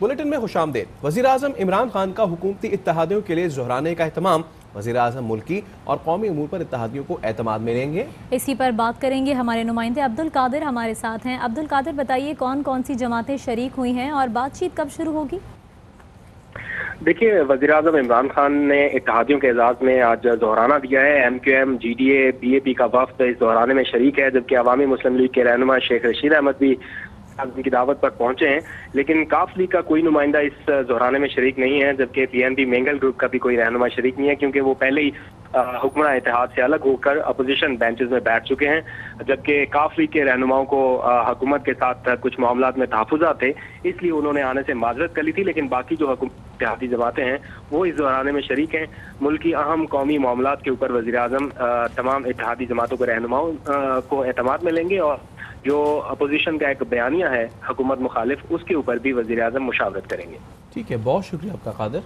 Bulletin में खुशामदीद। वज़ीर-ए-आज़म इमरान खान का हुकूमती इत्तेहादियों के लिए दोहराने का एहतमाम। वज़ीर-ए-आज़म मुल्की और कौमी उमूर पर इत्तेहादियों को एतमाद में लेंगे। इसी पर बात करेंगे, हमारे नुमाइंदे अब्दुल कादिर हमारे साथ हैं। अब्दुल कादिर, बताइए कौन कौन सी जमातें शरीक हुई हैं और बातचीत कब शुरू होगी? देखिए, वज़ीर-ए-आज़म इमरान खान ने इत्तेहादियों के एजाज़ में आज दोहराना दिया है। MQM, GDA, BAP का वफ्द इस दोहराने में शरीक है, जबकि अवामी मुस्लिम लीग के रहनुमा शेख रशीद अहमद भी उनकी दावत पर पहुंचे हैं। लेकिन काफ लीग का कोई नुमाइंदा इस दोहराने में शरीक नहीं है, जबकि PNB मेंगल ग्रुप का भी कोई रहनुमा शरीक नहीं है, क्योंकि वो पहले ही हुक्मरान इत्तेहाद से अलग होकर अपोजिशन बेंचेस में बैठ चुके हैं। जबकि काफ लीग के रहनुमाओं को हुकूमत के साथ कुछ मामलात में तहफ़्फ़ुज़ात थे, इसलिए उन्होंने आने से माजरत कर ली थी। लेकिन बाकी जो इत्तेहादी जमातें हैं वो इस दोहराने में शरीक हैं। मुल्क की अहम कौमी मामलात के ऊपर वज़ीर-ए-आज़म तमाम इत्तेहादी जमातों के रहनुमाओं को एतमाद में लेंगे और जो अपोजिशन का एक बयानिया है हुकूमत मुखालिफ, उसके ऊपर भी वज़ीर-ए-आज़म मुशावरत करेंगे। ठीक है, बहुत शुक्रिया आपका कादिर।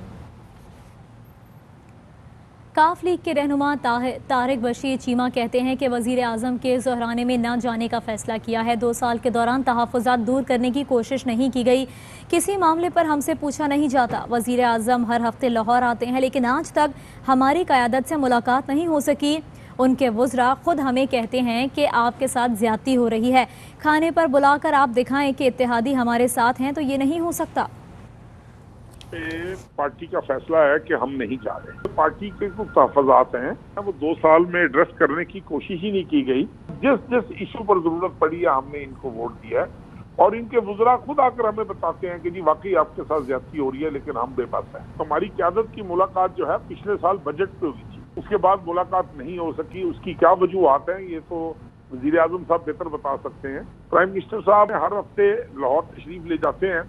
काफ लीग के रहनुमा तारिक बशीर चीमा कहते हैं कि वज़ीर-ए-आज़म के दोहराने में न जाने का फैसला किया है। 2 साल के दौरान तहफ़्फ़ुज़ात दूर करने की कोशिश नहीं की गई, किसी मामले पर हमसे पूछा नहीं जाता। वज़ीर-ए-आज़म हर हफ्ते लाहौर आते हैं, लेकिन आज तक हमारी क़यादत से मुलाकात नहीं हो सकी। उनके वुज़रा खुद हमें कहते हैं कि आपके साथ ज़्यादती हो रही है, खाने पर बुलाकर आप दिखाएं कि इत्तेहादी हमारे साथ हैं, तो ये नहीं हो सकता। पार्टी का फैसला है कि हम नहीं जा रहे। पार्टी के कुछ तहफ़्फ़ुज़ात हैं, वो 2 साल में एड्रेस करने की कोशिश ही नहीं की गई। जिस इशू पर जरूरत पड़ी है हमने इनको वोट दिया है और इनके वुज़रा खुद आकर हमें बताते हैं कि जी वाकई आपके साथ ज्यादती हो रही है, लेकिन हम बेबस हैं। हमारी क़यादत की मुलाकात जो है पिछले साल बजट पे हुई थी, उसके बाद मुलाकात नहीं हो सकी। उसकी क्या वजूहात हैं ये तो वज़ीर-ए-आज़म साहब बेहतर बता सकते हैं। प्राइम मिनिस्टर साहब हर हफ्ते लाहौर तशरीफ ले जाते हैं,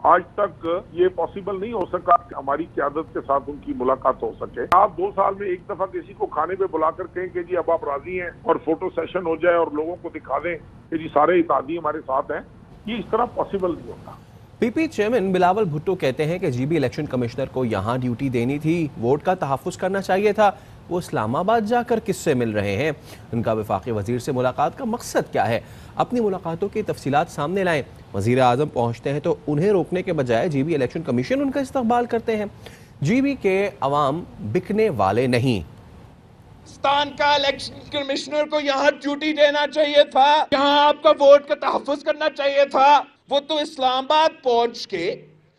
आज तक ये पॉसिबल नहीं हो सका कि हमारी क़यादत के साथ उनकी मुलाकात हो सके। आप 2 साल में एक दफा किसी को खाने पे बुलाकर कहें कि जी अब आप राजी हैं और फोटो सेशन हो जाए और लोगों को दिखा दें कि जी सारे इत्तेहादी हमारे साथ हैं, ये इस तरह पॉसिबल नहीं होता। PP चेयरमैन बिलावल भुट्टो कहते हैं कि GB इलेक्शन कमिश्नर को यहाँ ड्यूटी देनी थी, वोट का तहफ़्फ़ुज़ करना चाहिए था। वो इस्लामाबाद जाकर किससे मिल रहे हैं? उनका वफाकी वजीर से मुलाकात का मकसद क्या है? अपनी मुलाकातों की तफसीलात सामने लाएं। वज़ीर-ए-आज़म पहुँचते हैं तो उन्हें रोकने के बजाय GB इलेक्शन कमीशन उनका इस्तकबाल करते हैं। GB के अवाम बिकने वाले नहीं। पाकिस्तान का इलेक्शन कमिश्नर को यहाँ ड्यूटी देना चाहिए था, यहाँ आपका वोट का तहफ़्फ़ुज़ करना चाहिए था। वो तो इस्लामाबाद पहुंच के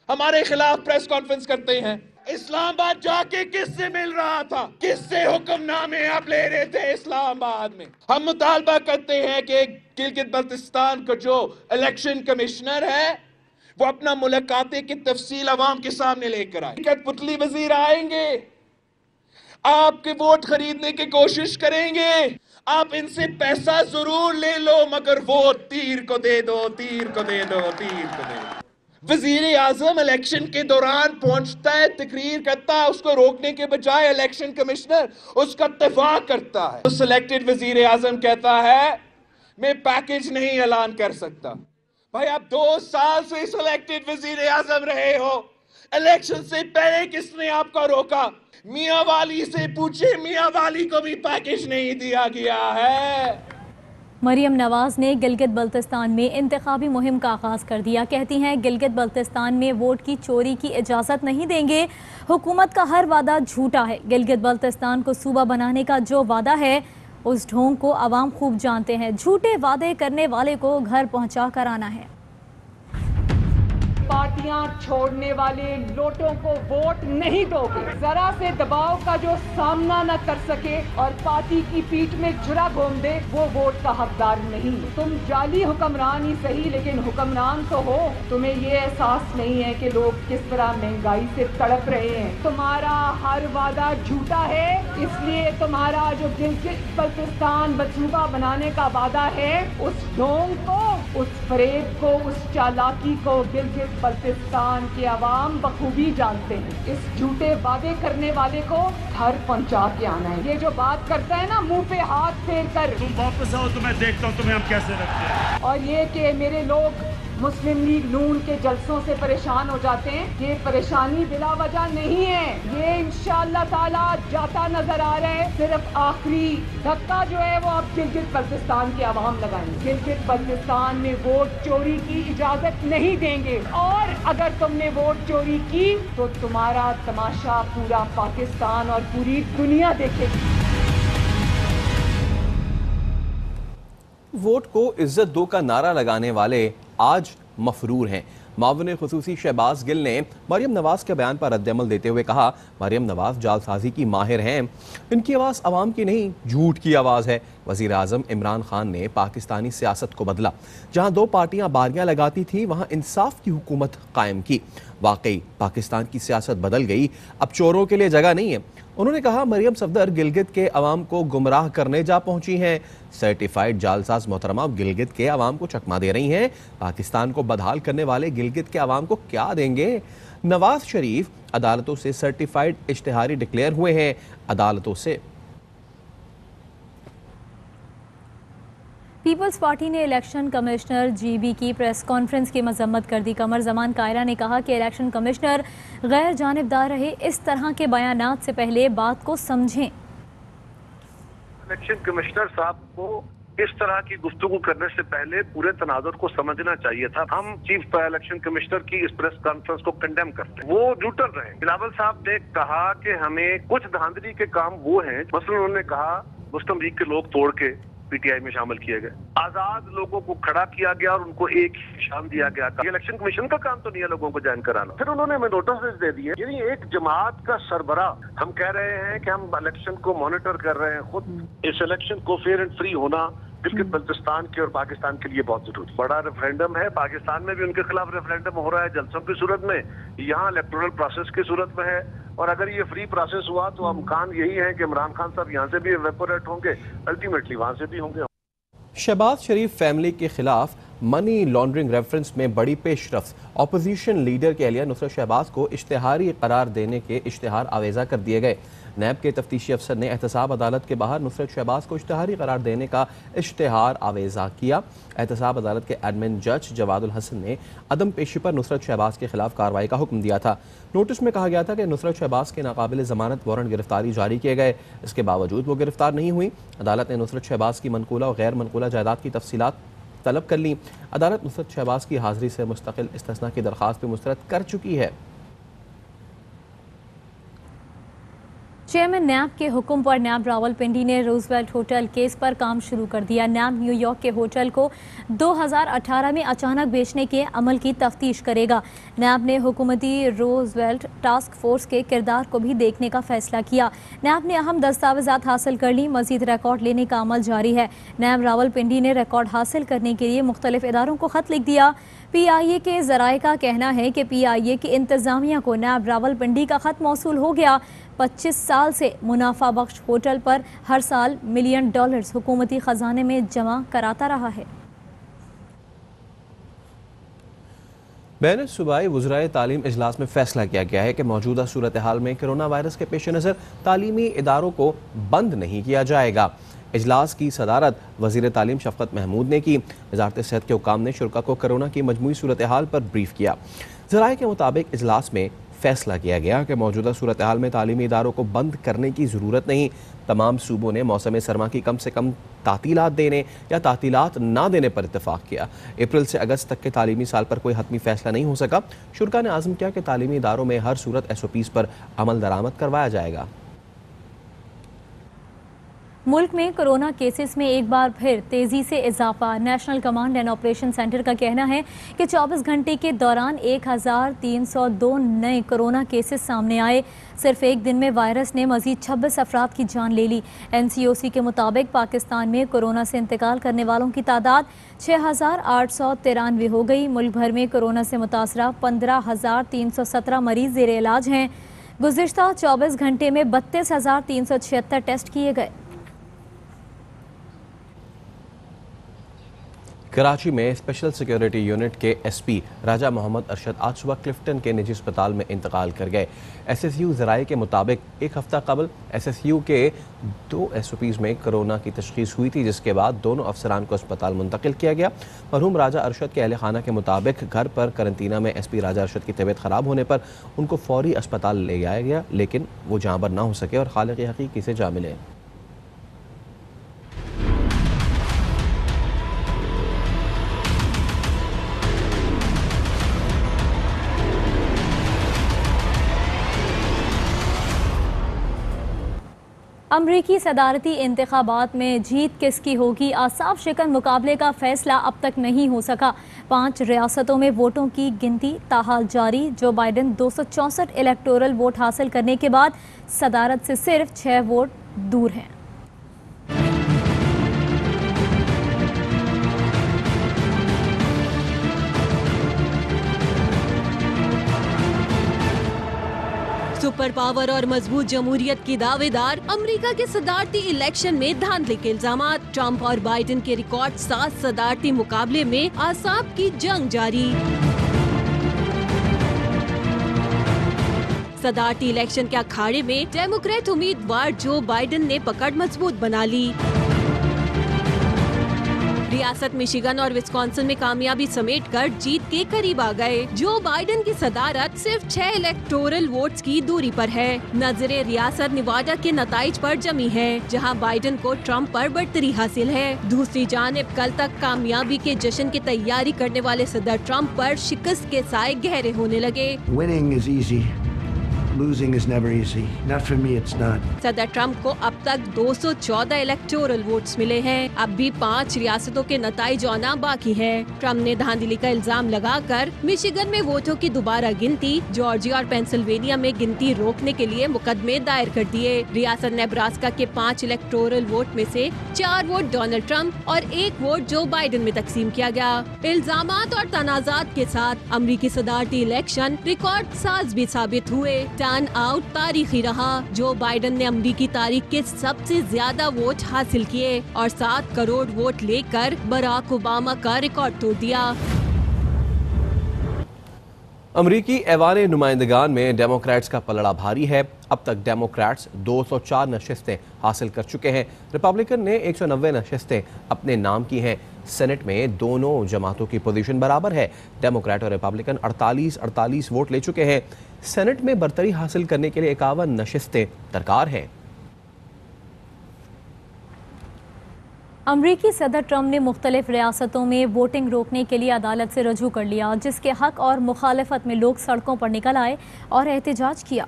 हमारे खिलाफ प्रेस कॉन्फ्रेंस करते हैं। इस्लामाबाद जाके किससे मिल रहा था, किससे हुक्मनामे आप ले रहे थे इस्लामाबाद में? हम मुतालबा करते हैं कि गिलगित बल्तिस्तान का जो इलेक्शन कमिश्नर है वो अपना मुलाकातें की तफसील अवाम के सामने लेकर आए। कठपुतली वजीर आएंगे, आपके वोट खरीदने की कोशिश करेंगे, आप इनसे पैसा जरूर ले लो, मगर वोट तीर को दे दो, तीर को दे दो, तीर को दे दो। वज़ीर-ए-आज़म इलेक्शन के दौरान पहुंचता है, तकरीर करता है, उसको रोकने के बजाय इलेक्शन कमिश्नर उसका दफा करता है। तो सिलेक्टेड वज़ीर-ए-आज़म कहता है मैं पैकेज नहीं ऐलान कर सकता। भाई आप 2 साल से सिलेक्टेड वज़ीर-ए-आज़म रहे हो, इलेक्शन से पहले किसने आपको रोका? मियां वाली से पूछे, मियां वाली को भी पैकेज नहीं दिया गया है। मरियम नवाज ने गिलगित बल्तिस्तान में इंतखाबी मुहिम का आगाज़ कर दिया। कहती हैं गिलगित बल्तिस्तान में वोट की चोरी की इजाज़त नहीं देंगे। हुकूमत का हर वादा झूठा है। गिलगित बल्तिस्तान को सूबा बनाने का जो वादा है उस ढोंग को आवाम खूब जानते हैं। झूठे वादे करने वाले को घर पहुंचा कर आना है। पार्टियां छोड़ने वाले लोटों को वोट नहीं दोगे। जरा से दबाव का जो सामना न कर सके और पार्टी की पीठ में छुरा घोंप दे, वो वोट का हकदार नहीं। तुम जाली हुक्मरान ही सही, लेकिन हुक्मरान तो हो। तुम्हें ये एहसास नहीं है कि लोग किस तरह महंगाई से तड़प रहे हैं। तुम्हारा हर वादा झूठा है, इसलिए तुम्हारा जो गिलगित बल्तिस्तान सूबा बनाने का वादा है, उस ढोंग को, उस फरेब को, उस चालाकी को गिलगित बल्तिस्तान के अवाम बखूबी जानते हैं। इस झूठे वादे करने वाले को घर पहुंचा के आना है। ये जो बात करता है ना मुंह पे हाथ फेर कर, तुम वापस आओ तो मैं देखता हूँ तुम्हें हम कैसे रखते हैं। और ये कि मेरे लोग मुस्लिम लीग नून के जलसों से परेशान हो जाते हैं, ये परेशानी बिला वजह नहीं है। ये इंशाअल्लाह ताला जाता नजर आ रहा है। सिर्फ आखिरी धक्का जो है वो अब गिलगित बल्तिस्तान के अवाम लगाएंगे। गिलगित बल्तिस्तान में वोट चोरी की इजाजत नहीं देंगे और अगर तुमने वोट चोरी की तो तुम्हारा तमाशा पूरा पाकिस्तान और पूरी दुनिया देखेगी। वोट को इज्जत दो का नारा लगाने वाले आज मफरूर हैं। मावन खुसूसी शहबाज गिल ने मरियम नवाज के बयान पर रद्दअमल देते हुए कहा, मरियम नवाज जालसाजी की माहिर हैं, इनकी आवाज़ अवाम की नहीं झूठ की आवाज़ है। वज़ीर आज़म इमरान खान ने पाकिस्तानी सियासत को बदला, जहां दो पार्टियां बारियां लगाती थीं वहां इंसाफ की हुकूमत कायम की। वाकई पाकिस्तान की सियासत बदल गई, अब चोरों के लिए जगह नहीं है। उन्होंने कहा, मरियम सफदर गिलगित के अवाम को गुमराह करने जा पहुंची हैं। सर्टिफाइड जालसाज मोहतरमा गिलगित के अवाम को चकमा दे रही हैं। पाकिस्तान को बदहाल करने वाले गिलगित के अवाम को क्या देंगे? नवाज शरीफ अदालतों से सर्टिफाइड इश्तिहारी डिक्लेयर हुए हैं। अदालतों से पीपल्स पार्टी ने इलेक्शन कमिश्नर जीबी की प्रेस कॉन्फ्रेंस की मजम्मत कर दी। कमर जमान कायरा ने कहा कि इलेक्शन कमिश्नर गैर जानिबदार रहे, इस तरह के बयानात से पहले बात को समझें। इलेक्शन कमिश्नर साहब को इस तरह की गुफ्तगू करने से पहले पूरे तनाजुर को समझना चाहिए था। हम चीफ इलेक्शन कमिश्नर की इस प्रेस कॉन्फ्रेंस को कंडेम करते हैं, वो न्यूट्रल रहे। बिलावल साहब ने कहा कि हमें कुछ धांधली के काम वो हैं, मसलन उन्होंने कहा मुस्लिम लीग के लोग तोड़ के पीटीआई में शामिल किए गए, आजाद लोगों को खड़ा किया गया और उनको एक निशान दिया गया। इलेक्शन कमीशन का काम तो नहीं है लोगों को ज्वाइन कराना। फिर उन्होंने हमें नोटिस दे दिए। यानी एक जमात का सरबराह, हम कह रहे हैं कि हम इलेक्शन को मॉनिटर कर रहे हैं, खुद इस इलेक्शन को फेयर एंड फ्री होना गिलगित बल्तिस्तान के और पाकिस्तान के लिए बहुत जरूरी। बड़ा रेफरेंडम है, पाकिस्तान में भी उनके खिलाफ रेफरेंडम हो रहा है जलसों की सूरत में, यहाँ इलेक्टोरल प्रोसेस की सूरत में है। और अगर ये फ्री प्रोसेस हुआ तो इम्कान यही है कि इमरान खान साहब यहाँ से भी इवेपोरेट होंगे, अल्टीमेटली वहां से भी होंगे। शहबाज शरीफ फैमिली के खिलाफ मनी लॉन्ड्रिंग रेफरेंस में बड़ी पेशरफ्त। अपोजिशन लीडर के अहलिया नुसरत शहबाज को इश्तिहारी करार देने के इश्तिहार आवेजा कर दिए गए। नैब के तफ्तीशी अफसर ने एहतसाब अदालत के बाहर नुसरत शहबाज को इश्तिहारी करार देने का इश्तिहार आवेजा किया। एहतसाब अदालत के एडमिन जज जवादुल हसन ने अदम पेशी पर नुसरत शहबाज के खिलाफ कार्रवाई का हुक्म दिया था। नोटिस में कहा गया था कि नुसरत शहबाज के नाकाबिल जमानत वारंट गिरफ्तारी जारी किए गए, इसके बावजूद वो गिरफ्तार नहीं हुई। अदालत ने नुसरत शहबाज की मनकूला और गैर मनकूला जायदाद की तफसीलात तलब कर ली। अदालत नुसरत शहबाज की हाजिरी से मुस्तकिल इस्तिस्ना की दरख्वास्त भी मुस्तरद कर चुकी है। चेयरमैन नैब के हुक्म पर नैब रावलपिंडी ने रूजवेल्ट होटल केस पर काम शुरू कर दिया। नैब न्यूयॉर्क के होटल को 2018 में अचानक बेचने के अमल की तफ्तीश करेगा। नैब ने हुकूमती रूजवेल्ट टास्क फोर्स के किरदार को भी देखने का फैसला किया। नैब ने अहम दस्तावेजात हासिल कर ली, मजीद रिकॉर्ड लेने का अमल जारी है। नैब रावलपिंडी ने रिकॉर्ड हासिल करने के लिए मुख्तलिफ इदारों को खत लिख दिया। PIA के ज़राए का कहना है कि PIA की इंतज़ामिया को नैब रावलपिंडी का खत मौसूल हो गया। 25 साल से मुनाफा बख्श होटल पर हर साल $1 मिलियन हुकूमती ख़जाने में जमा कराता रहा है। बैन सूबाई वज़राए तालीम इजलास में फैसला किया गया है कि मौजूदा सूरत हाल में कोरोना वायरस के पेश नज़र तालीमी इदारों को बंद नहीं किया जाएगा। इजलास की सदारत वज़ीर तालीम शफ़क़त महमूद ने की। वज़ारत सेहत के हुकाम ने शुरा को कोरोना की मजमूई सूरत हाल पर ब्रीफ किया। ज़राए के मुताबिक इजलास में फैसला किया गया कि मौजूदा सूरत हाल में तालीमी इदारों को बंद करने की ज़रूरत नहीं। तमाम सूबों ने मौसम सरमा की कम से कम तातीलात देने या तातीलात ना देने पर इत्तेफाक किया। अप्रैल से अगस्त तक के तालीमी साल पर कोई हतमी फैसला नहीं हो सका। शुरा ने आज़म किया कि तालीमी इदारों में हर सूरत SOPs पर अमल दरामद करवाया जाएगा। मुल्क में कोरोना केसेस में एक बार फिर तेज़ी से इजाफा। National command and operation centre का कहना है कि 24 घंटे के दौरान 1302 नए कोरोना केसेस सामने आए। सिर्फ एक दिन में वायरस ने मजीद 26 अफराद की जान ले ली। NCOC के मुताबिक पाकिस्तान में कोरोना से इंतकाल करने वालों की तादाद 6893 हो गई। मुल्क भर में कोरोना से मुतासरा 15,317 मरीज ज़ेर इलाज हैं। गुज़िश्ता 24 घंटे में 32,376 टेस्ट किए गए। कराची में स्पेशल सिक्योरिटी यूनिट के SP राजा मोहम्मद अरशद आज सुबह क्लिफ्टन के निजी अस्पताल में इंतकाल कर गए। SSU ज़राए के मुताबिक एक हफ्ता कबल SSU के 2 SOPs में कोरोना की तशख़ीस हुई थी, जिसके बाद दोनों अफसरान को अस्पताल मुंतकिल किया गया। मरहूम राजा अरशद के अहल खाना के मुताबिक घर पर करंतना में SP राजा अरशद की तबीयत ख़राब होने पर उनको फौरी अस्पताल ले जाया गया, लेकिन वो जाँबर ना हो सके और खालिक़ हक़ीक़ी से जा मिले। अमरीकी सदारती इंतखाबात में जीत किसकी होगी, आसाफ शिकन मुकाबले का फैसला अब तक नहीं हो सका। 5 रियासतों में वोटों की गिनती ताहाल जारी। जो बाइडन 264 इलेक्टोरल वोट हासिल करने के बाद सदारत से सिर्फ 6 वोट दूर हैं। सुपर पावर और मजबूत जमहूरियत की दावेदार अमेरिका के सदारती इलेक्शन में धांधली के इल्जामात। ट्रंप और बाइडेन के रिकॉर्ड 7 सदारती मुकाबले में आसाब की जंग जारी। सदारती इलेक्शन के अखाड़े में डेमोक्रेट उम्मीदवार जो बाइडेन ने पकड़ मजबूत बना ली। रियासत मिशिगन और विस्कॉन्सिन में कामयाबी समेटकर जीत के करीब आ गए। जो बाइडेन की सदारत सिर्फ 6 इलेक्टोरल वोट्स की दूरी पर है। नजरे रियासत निवाडा के नताइज पर जमी है, जहां बाइडेन को ट्रंप पर बढ़तरी हासिल है। दूसरी जानिब कल तक कामयाबी के जश्न की तैयारी करने वाले सदर ट्रंप पर शिकस्त के साए गहरे होने लगे। Winning is easy. Losing is never easy. Not for me, it's not. सदर ट्रंप को अब तक 214 इलेक्टोरल वोट्स मिले हैं। अब भी 5 रियासतों के नताइज आना बाकी है। ट्रंप ने धांधली का इल्जाम लगाकर मिशिगन में वोटों की दोबारा गिनती, जॉर्जिया और पेंसिल्वेनिया में गिनती रोकने के लिए मुकदमे दायर कर दिए। रियासत नेब्रास्का के 5 इलेक्टोरल वोट में से 4 वोट डोनाल्ड ट्रंप और 1 वोट जो बाइडेन में तकसीम किया गया। इल्जामात और तनाजात के साथ अमरीकी सदारती इलेक्शन रिकॉर्ड साज भी साबित हुए। टर्न आउट तारीखी रहा। जो बाइडेन ने अमरीकी तारीख के सबसे ज्यादा वोट हासिल किए और 7 करोड़ वोट लेकर बराक ओबामा का रिकॉर्ड तोड़ दिया। अमरीकी ऐवान नुमाइंदगान में डेमोक्रेट्स का पलड़ा भारी है। अब तक डेमोक्रेट्स 204 नशिस्तें हासिल कर चुके हैं। रिपब्लिकन ने 190 नशिस्तें अपने नाम की हैं। सेनेट में दोनों जमातों की पोजीशन बराबर है। डेमोक्रेट और रिपब्लिकन 48-48 वोट ले चुके हैं। सेनेट में बरतरी हासिल करने के लिए 51 नशिस्तें दरकार हैं। अमरीकी सदर ट्रंप ने मुख्तलिफ रियासतों में वोटिंग रोकने के लिए अदालत से रजू कर लिया, जिसके हक और मुखालफत में लोग सड़कों पर निकल आए और एहतजाज किया।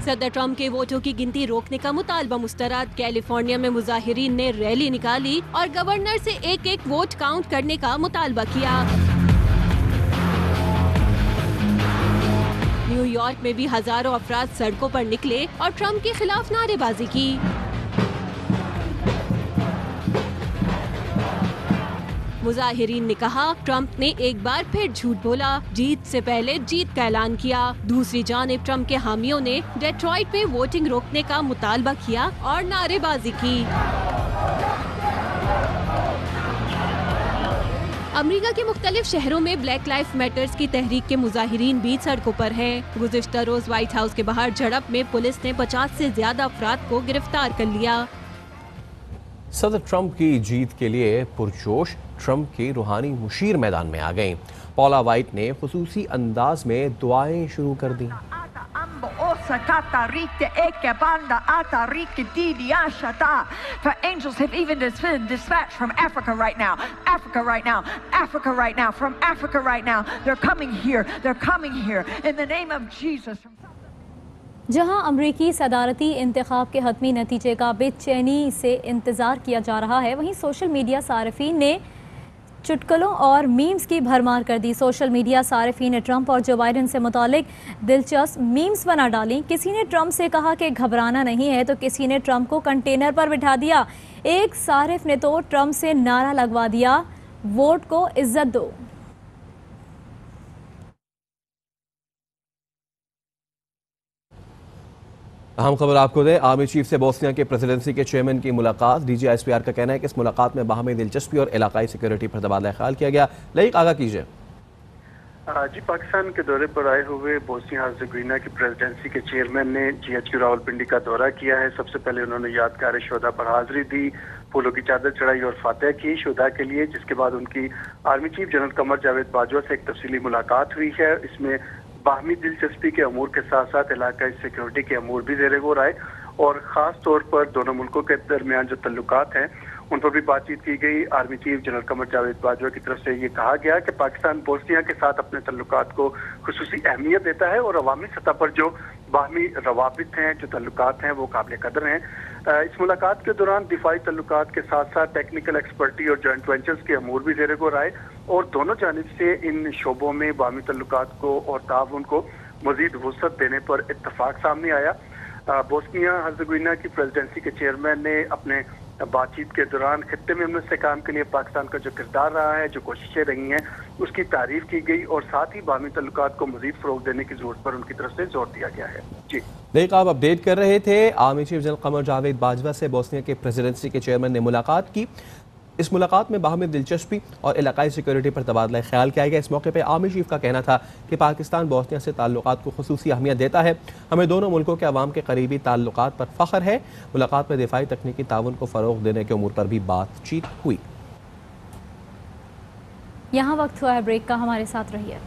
सदर ट्रंप के वोटों की गिनती रोकने का मुतालबा मुस्तरद। कैलिफोर्निया में मुजाहिरीन ने रैली निकाली और गवर्नर से एक वोट काउंट करने का मुतालबा किया। न्यूयॉर्क में भी हजारों अफराद सड़कों पर निकले और ट्रंप के खिलाफ नारेबाजी की। मुजाहिरीन ने कहा ट्रंप ने एक बार फिर झूठ बोला, जीत से पहले जीत का ऐलान किया। दूसरी जानिब ट्रंप के हामियों ने डेट्रॉइट में वोटिंग रोकने का मुतालबा किया और नारेबाजी की। अमेरिका के मुख्तलिफ शहरों में ब्लैक लाइफ मैटर्स की तहरीक के मुजाहिरीन भी सड़कों पर हैं। गुज़िश्ता रोज व्हाइट हाउस के बाहर झड़प में पुलिस ने 50 से ज्यादा अफराद को गिरफ्तार कर लिया। सदर ट्रंप की जीत के लिए पुरजोश ट्रंप की रूहानी मुशीर मैदान में आ गईं। पॉला वाइट ने खुसूसी अंदाज में दुआएं शुरू कर दी। For angels have even been dispatched from Africa right now. Africa right now. Africa right now. From Africa right now. They're coming here. They're coming here. In the name of Jesus. जहां अमरीकी सदारती इंतखाब के हतमी नतीजे का बेचैनी से इंतज़ार किया जा रहा है, वहीं सोशल मीडिया सारिफीन ने चुटकुलों और मीम्स की भरमार कर दी। सोशल मीडिया सारिफीन ने ट्रंप और जो बाइडेन से मुतालिक दिलचस्प मीम्स बना डाली। किसी ने ट्रंप से कहा कि घबराना नहीं है, तो किसी ने ट्रंप को कंटेनर पर बिठा दिया। एक सारिफ ने तो ट्रंप से नारा लगवा दिया, वोट को इज्जत दो। अहम खबर आपको दें, आर्मी चीफ से बोस्निया के प्रेसिडेंसी के चेयरमैन की मुलाकात। DGISPR का कहना है कि इस मुलाकात में बाहमी दिलचस्पी और इलाकाई सिक्योरिटी पर तबादला ख्याल किया गया। लईक आगाह कीजिए। जी, पाकिस्तान के दौरे पर आए हुए बोस्निया हर्ज़ेगोविना की प्रेसिडेंसी के चेयरमैन ने GHQ रावलपिंडी का दौरा किया है। सबसे पहले उन्होंने यादगार शोधा पर हाजिरी दी, फूलों की चादर चढ़ाई और फातह की शोधा के लिए, जिसके बाद उनकी army chief general Qamar Javed Bajwa से एक तफसीली मुलाकात हुई है। इसमें बाहमी दिलचस्पी के अमूर के साथ साथ इलाकाई सिक्योरिटी के अमूर भी ज़ेर गौर आए और ख़ास तौर पर दोनों मुल्कों के दरमियान जो तल्लुकात हैं उन पर भी बातचीत की गई। Army chief general Qamar Javed Bajwa की तरफ से ये कहा गया कि पाकिस्तान बोस्निया के साथ अपने तल्लुकात को खुसूसी अहमियत देता है और अवामी सतह पर जो बाहमी रवाबित हैं, जो तल्लुकात हैं, वो काबिल कदर हैं। इस मुलाकात के दौरान दिफाई तल्लुकात के साथ साथ टेक्निकल एक्सपर्टी और जॉइंट वेंचर्स के अमूर भी ज़ेर गौर आए और दोनों जानिब से इन शोबों में बाहमी तल्लुकात को और ताउन को मजीद वसअत देने पर इत्तफाक सामने आया। बोस्निया हर्ज़ेगोविना की प्रेसिडेंसी के चेयरमैन ने अपने बातचीत के दौरान खित्ते में अमन इस्तेहकाम के लिए पाकिस्तान का जो किरदार रहा है, जो कोशिशें रही हैं, उसकी तारीफ की गई और साथ ही बाहमी तल्लुकात को मजीद फ़रोग़ देने की ज़रूरत पर उनकी तरफ से जोर दिया गया है। जी देख, आप अपडेट कर रहे थे। Army chief general Qamar Javed Bajwa से बोस्निया के प्रेसिडेंसी के चेयरमैन ने मुलाकात की। इस मुलाकात में बाहमी दिलचस्पी और इलाकाई सिक्योरिटी पर तबादला ख्याल किया गया। इस मौके पर आर्मी चीफ का कहना था कि पाकिस्तान बोस्निया से ताल्लुकात को खुसूसी अहमियत देता है। हमें दोनों मुल्कों के अवाम के करीबी ताल्लुकात पर फ़ख्र है। मुलाकात में दिफाई तकनीकी ताउन को फ़रोग़ देने के उमूर पर भी बातचीत हुई। यहाँ वक्त हुआ है ब्रेक का, हमारे साथ रहिए।